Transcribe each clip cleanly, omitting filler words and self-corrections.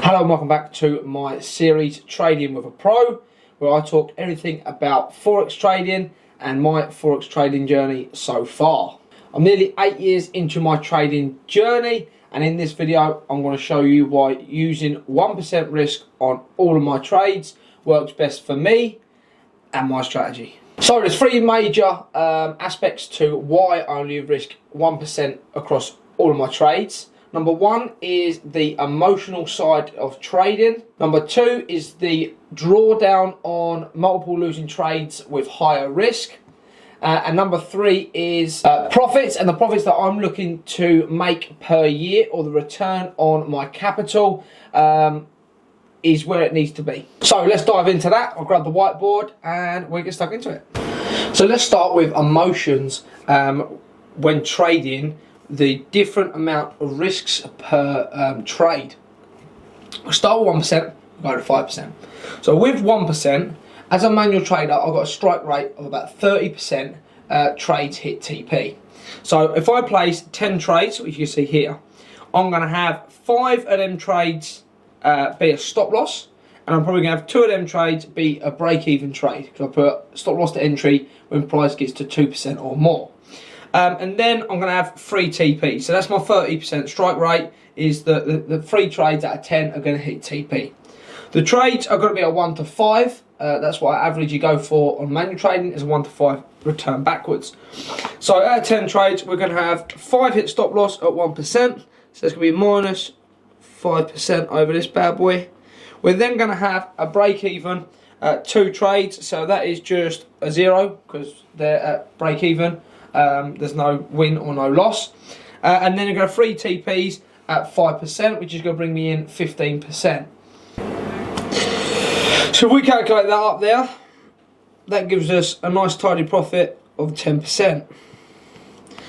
Hello and welcome back to my series Trading with a Pro, where I talk everything about Forex trading and my Forex trading journey so far. I'm nearly 8 years into my trading journey, and in this video I'm going to show you why using 1% risk on all of my trades works best for me and my strategy. So there's three major aspects to why I only risk 1% across all of my trades. Number one is the emotional side of trading. Number two is the drawdown on multiple losing trades with higher risk. And number three is profits, and the profits that I'm looking to make per year, or the return on my capital, is where it needs to be. So let's dive into that. I'll grab the whiteboard and we'll get stuck into it. So let's start with emotions when trading. The different amount of risks per trade. We'll start with 1%, go to 5%. So with 1%, as a manual trader, I've got a strike rate of about 30% trades hit TP. So if I place 10 trades, which you see here, I'm going to have 5 of them trades be a stop loss, and I'm probably going to have 2 of them trades be a break-even trade, because I put stop loss to entry when price gets to 2% or more. And then I'm going to have 3 TP. So that's my 30% strike rate, is the 3 trades out of 10 are going to hit TP. The trades are going to be a 1 to 5. That's what average you go for on manual trading, is a 1 to 5 return backwards. So out of 10 trades, we're going to have 5 hit stop loss at 1%. So it's going to be minus 5% over this bad boy. We're then going to have a break even at 2 trades. So that is just a 0, because they're at break even. There's no win or no loss, and then you're going to 3 TPs at 5%, which is going to bring me in 15%. So if we calculate that up there, that gives us a nice tidy profit of 10%.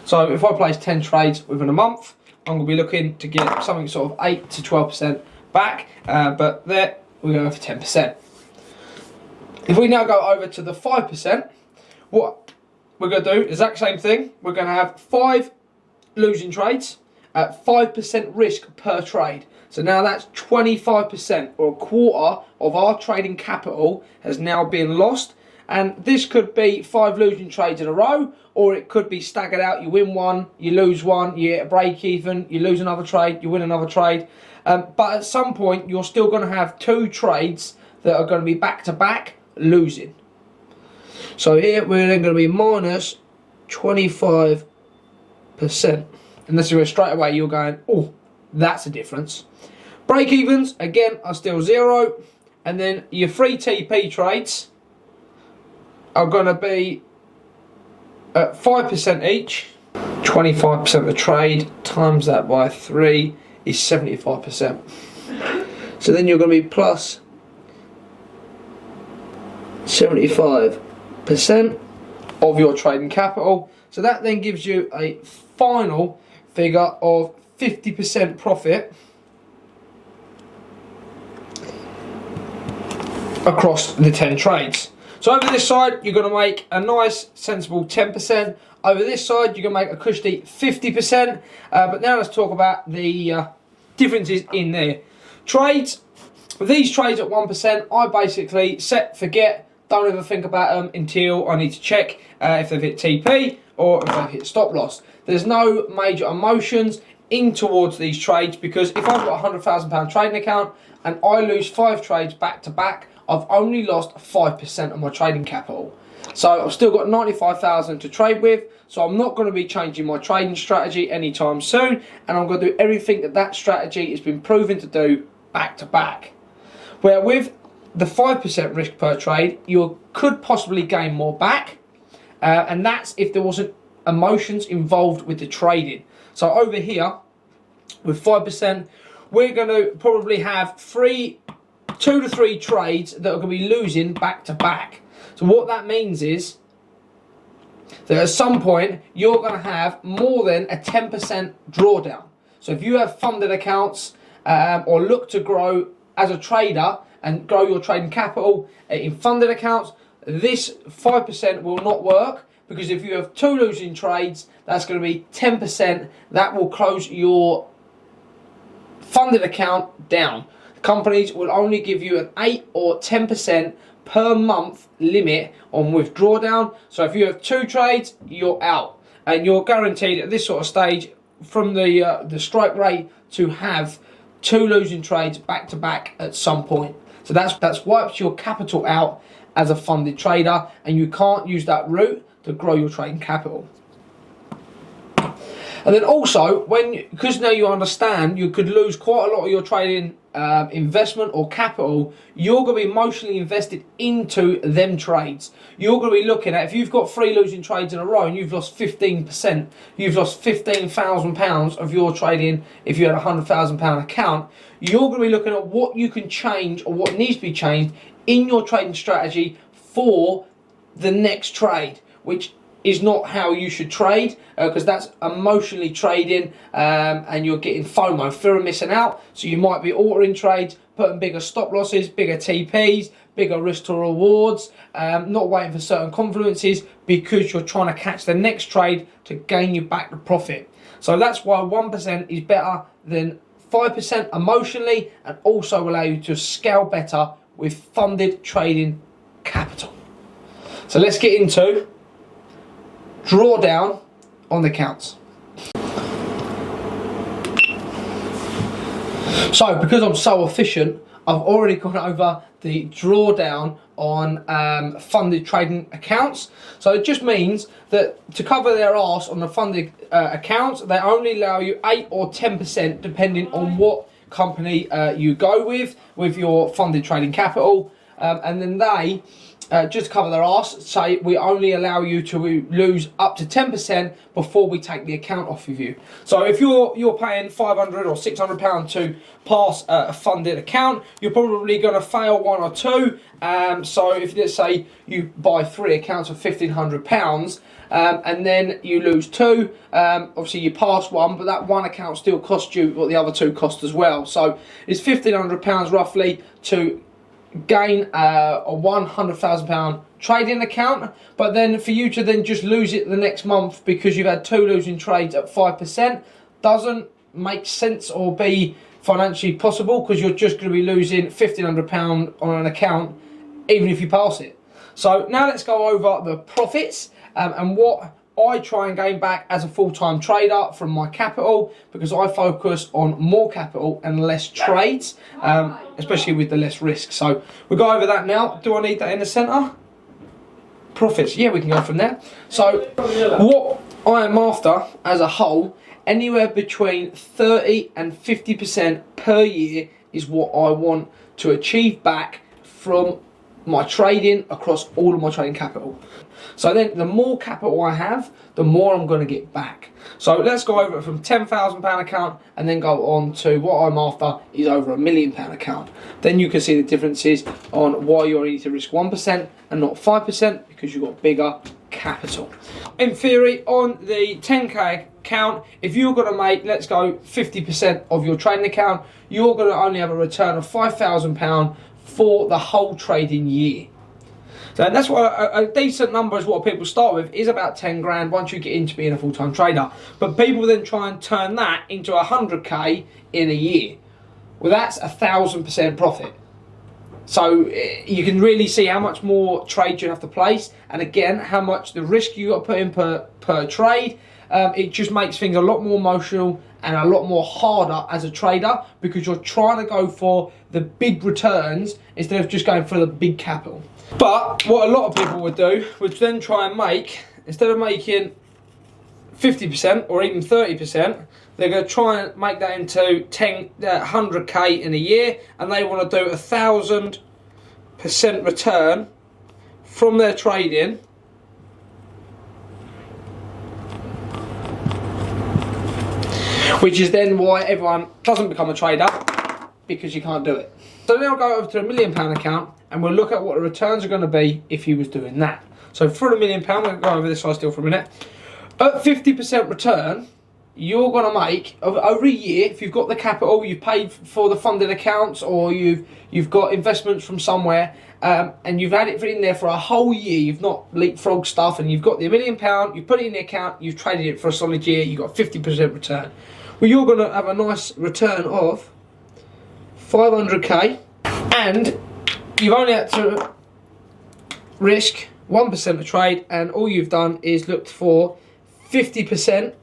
So if I place 10 trades within a month, I'm going to be looking to get something sort of 8 to 12% back, but there we go for 10%. If we now go over to the 5%, what we're going to do the exact same thing. We're going to have 5 losing trades at 5% risk per trade. So now that's 25%, or a quarter of our trading capital has now been lost. And this could be 5 losing trades in a row, or it could be staggered out. You win one, you lose one, you get a break even, you lose another trade, you win another trade. But at some point, you're still going to have 2 trades that are going to be back to back losing. So here we're then going to be minus 25%. And this is where straight away you're going, oh, that's a difference. Break evens, again, are still 0. And then your 3 TP trades are going to be at 5% each. 25% of the trade, times that by 3 is 75%. So then you're going to be plus 75% of your trading capital. So that then gives you a final figure of 50% profit across the 10 trades. So over this side, you're going to make a nice sensible 10%. Over this side, you're going to make a cushy 50%. But now let's talk about the differences in there. Trades, with these trades at 1%, I basically set, forget, don't ever think about them until I need to check if they've hit TP or if they've hit stop loss. There's no major emotions in towards these trades, because if I've got a £100,000 trading account and I lose 5 trades back to back, I've only lost 5% of my trading capital. So I've still got 95,000 to trade with, so I'm not going to be changing my trading strategy anytime soon, and I'm going to do everything that strategy has been proven to do back to back. Where with the 5% risk per trade, you could possibly gain more back, and that's if there wasn't emotions involved with the trading. So over here, with 5%, we're going to probably have 2 to 3 trades that are going to be losing back to back. So what that means is that at some point, you're going to have more than a 10% drawdown. So if you have funded accounts or look to grow as a trader and grow your trading capital in funded accounts, this 5% will not work, because if you have 2 losing trades, that's going to be 10%. That will close your funded account down. Companies will only give you an 8 or 10% per month limit on withdrawal down. So if you have 2 trades, you're out, and you're guaranteed at this sort of stage from the strike rate to have 2 losing trades back to back at some point. So that's wipes your capital out as a funded trader, and you can't use that route to grow your trading capital. And then also, because now you understand you could lose quite a lot of your trading investment or capital, you're going to be emotionally invested into them trades. You're going to be looking at, if you've got 3 losing trades in a row and you've lost 15%, you've lost £15,000 of your trading. If you had a £100,000 account, you're going to be looking at what you can change or what needs to be changed in your trading strategy for the next trade, which is not how you should trade, because that's emotionally trading, and you're getting FOMO, fear of missing out. So you might be ordering trades, putting bigger stop losses, bigger TPs, bigger risk to rewards, not waiting for certain confluences because you're trying to catch the next trade to gain you back the profit. So that's why 1% is better than 5% emotionally, and also allow you to scale better with funded trading capital. So let's get into drawdown on the accounts. So because I'm so efficient, I've already gone over the drawdown on funded trading accounts. So it just means that to cover their arse on the funded accounts, they only allow you 8 or 10% depending on what company you go with your funded trading capital, and then they just cover their arse, say we only allow you to lose up to 10% before we take the account off of you. So if you're paying £500 or £600 to pass a funded account, you're probably going to fail 1 or 2. So if, let's say you buy 3 accounts of £1,500, and then you lose 2, obviously you pass 1, but that 1 account still costs you what the other 2 cost as well. So it's £1,500 roughly to gain a £100,000 trading account, but then for you to then just lose it the next month because you've had 2 losing trades at 5% doesn't make sense or be financially possible, because you're just going to be losing £1,500 on an account even if you pass it. So now let's go over the profits and what I try and gain back as a full-time trader from my capital, because I focus on more capital and less trades, especially with the less risk. So we'll go over that now. Do I need that in the centre? Profits, yeah, we can go from there. So what I am after as a whole, anywhere between 30 and 50% per year is what I want to achieve back from my trading across all of my trading capital. So then the more capital I have, the more I'm going to get back. So let's go over it from £10,000 account and then go on to what I'm after is over £1 million account. Then you can see the differences on why you only need to risk 1% and not 5%, because you've got bigger capital. In theory, on the 10k account, if you're going to make, let's go 50% of your trading account, you're going to only have a return of £5,000 for the whole trading year. So that's why a decent number is what people start with, is about 10 grand once you get into being a full-time trader. But people then try and turn that into 100k in a year. Well, that's 1,000% profit. So you can really see how much more trades you have to place, and again, how much the risk you got to put in per trade. It just makes things a lot more emotional and a lot more harder as a trader, because you're trying to go for the big returns instead of just going for the big capital. But what a lot of people would do would then try and make, instead of making 50% or even 30%, they're going to try and make that into 100k in a year, and they want to do 1,000% return from their trading which is then why everyone doesn't become a trader, because you can't do it. So then I'll go over to £1 million account and we'll look at what the returns are going to be if you was doing that. So for £1 million, we're going to go over this side still for a minute. At 50% return, you're going to make, over a year, if you've got the capital, you've paid for the funded accounts, or you've got investments from somewhere, and you've had it in there for a whole year, you've not leapfrog stuff, and you've got the £1 million, you've put it in the account, you've traded it for a solid year, you've got 50% return. Well, you're going to have a nice return of 500k, and you've only had to risk 1% of trade, and all you've done is looked for 50%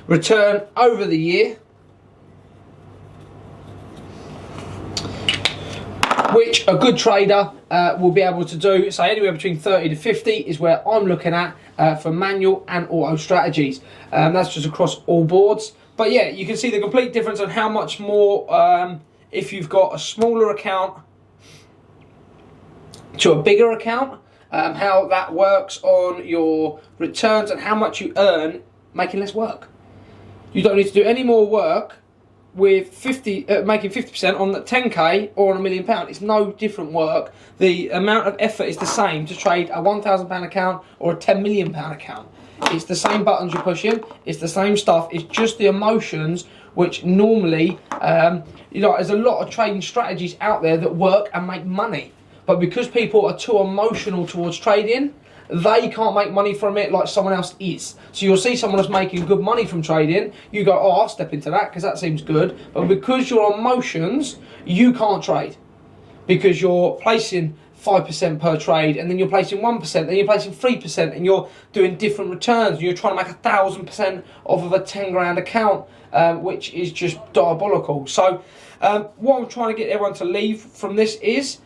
return over the year, which a good trader will be able to do. So anywhere between 30 to 50 is where I'm looking at for manual and auto strategies. That's just across all boards. But yeah, you can see the complete difference on how much more if you've got a smaller account to a bigger account, how that works on your returns and how much you earn making less work. You don't need to do any more work with making 50% on the 10k or on £1 million. It's no different work. The amount of effort is the same to trade a £1,000 account or a £10 million account. It's the same buttons you're pushing, it's the same stuff, it's just the emotions which normally, there's a lot of trading strategies out there that work and make money. But because people are too emotional towards trading, they can't make money from it like someone else is. So you'll see someone that's making good money from trading, you go, oh, I'll step into that because that seems good. But because your emotions, you can't trade. Because you're placing 5% per trade, and then you're placing 1%, then you're placing 3%, and you're doing different returns. You're trying to make 1,000% off of a 10 grand account, which is just diabolical. So what I'm trying to get everyone to leave from this is,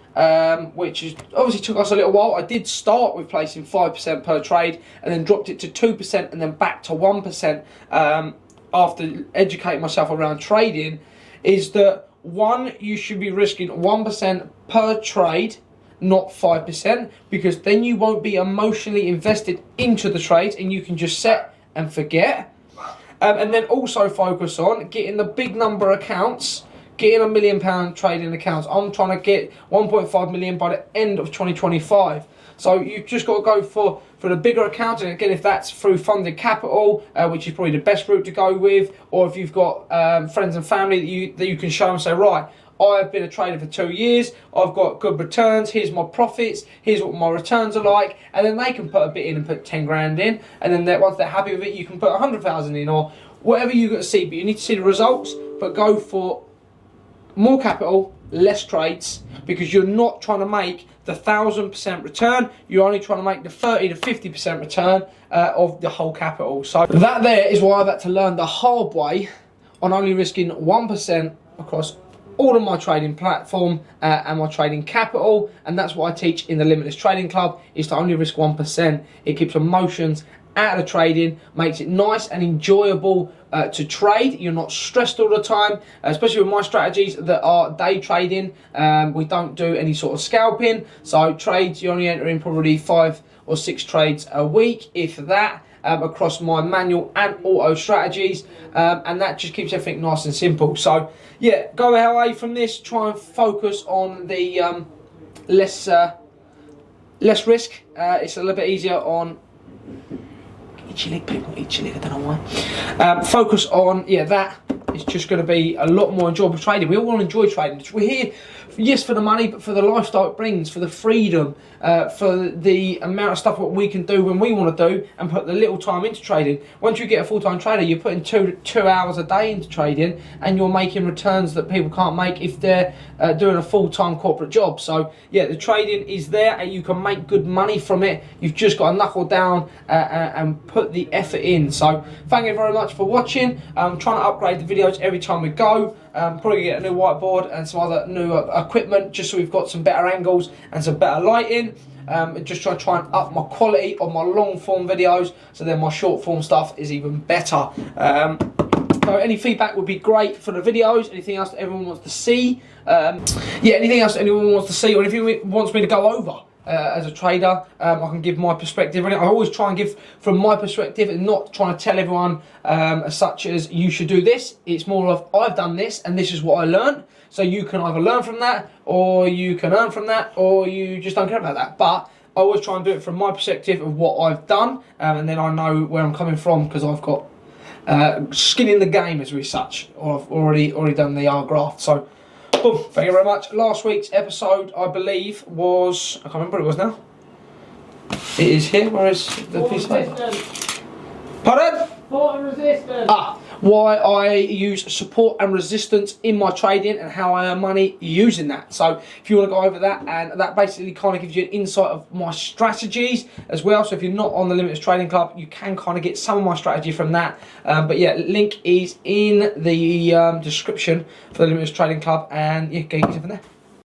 which is obviously took us a little while. I did start with placing 5% per trade and then dropped it to 2% and then back to 1% after educating myself around trading, is that one, you should be risking 1% per trade, not 5%, because then you won't be emotionally invested into the trades and you can just set and forget. And then also focus on getting the big number accounts, getting £1 million trading accounts. I'm trying to get 1.5 million by the end of 2025. So you've just got to go for the bigger accounts, and again, if that's through funded capital, which is probably the best route to go with, or if you've got friends and family that you can show and say, right, I've been a trader for 2 years, I've got good returns, here's my profits, here's what my returns are like, and then they can put a bit in and put 10 grand in, and then once they're happy with it, you can put 100,000 in, or whatever you've got to see, but you need to see the results, but go for more capital, less trades, because you're not trying to make the 1,000% return, you're only trying to make the 30 to 50% return of the whole capital. So that there is why I've had to learn the hard way on only risking 1% across all of my trading platform and my trading capital, and that's what I teach in the Limitless Trading Club, is to only risk 1%. It keeps emotions out of the trading, makes it nice and enjoyable to trade. You're not stressed all the time, especially with my strategies that are day trading. We don't do any sort of scalping, so trades, you're only entering probably 5 or 6 trades a week, if that, across my manual and auto strategies, and that just keeps everything nice and simple. So yeah, go away from this, try and focus on the less risk. It's a little bit easier on itchy leg, people, itchy leg, I don't know why. Focus on, that. It's just going to be a lot more enjoyable trading. We all want to enjoy trading. We're here, yes, for the money, but for the lifestyle it brings, for the freedom, for the amount of stuff what we can do when we want to do, and put the little time into trading. Once you get a full-time trader, you're putting two hours a day into trading, and you're making returns that people can't make if they're doing a full-time corporate job. So yeah, the trading is there, and you can make good money from it. You've just got to knuckle down and put the effort in. So thank you very much for watching. I'm trying to upgrade the videos every time we go. Probably get a new whiteboard and some other new equipment, just so we've got some better angles and some better lighting. Just try and up my quality on my long form videos, so then my short form stuff is even better. So any feedback would be great for the videos. Anything else that everyone wants to see, anything else that anyone wants to see, or anything wants me to go over as a trader, I can give my perspective on it. I always try and give from my perspective and not trying to tell everyone such as you should do this. It's more of I've done this and this is what I learned. So you can either learn from that, or you can earn from that, or you just don't care about that. But I always try and do it from my perspective of what I've done, and then I know where I'm coming from, because I've got skin in the game, as we such, or I've already done the R graft. So boom, thank you very much. Last week's episode, I believe, was, I can't remember what it was now. It is here. Where is the piece of paper? Pardon? Thought and resistance. why I use support and resistance in my trading and how I earn money using that. So if you want to go over that, and that basically kind of gives you an insight of my strategies as well. So if you're not on the Limitless Trading Club, you can kind of get some of my strategy from that. But yeah, link is in the description for the Limitless Trading Club, and yeah, get yourself in there.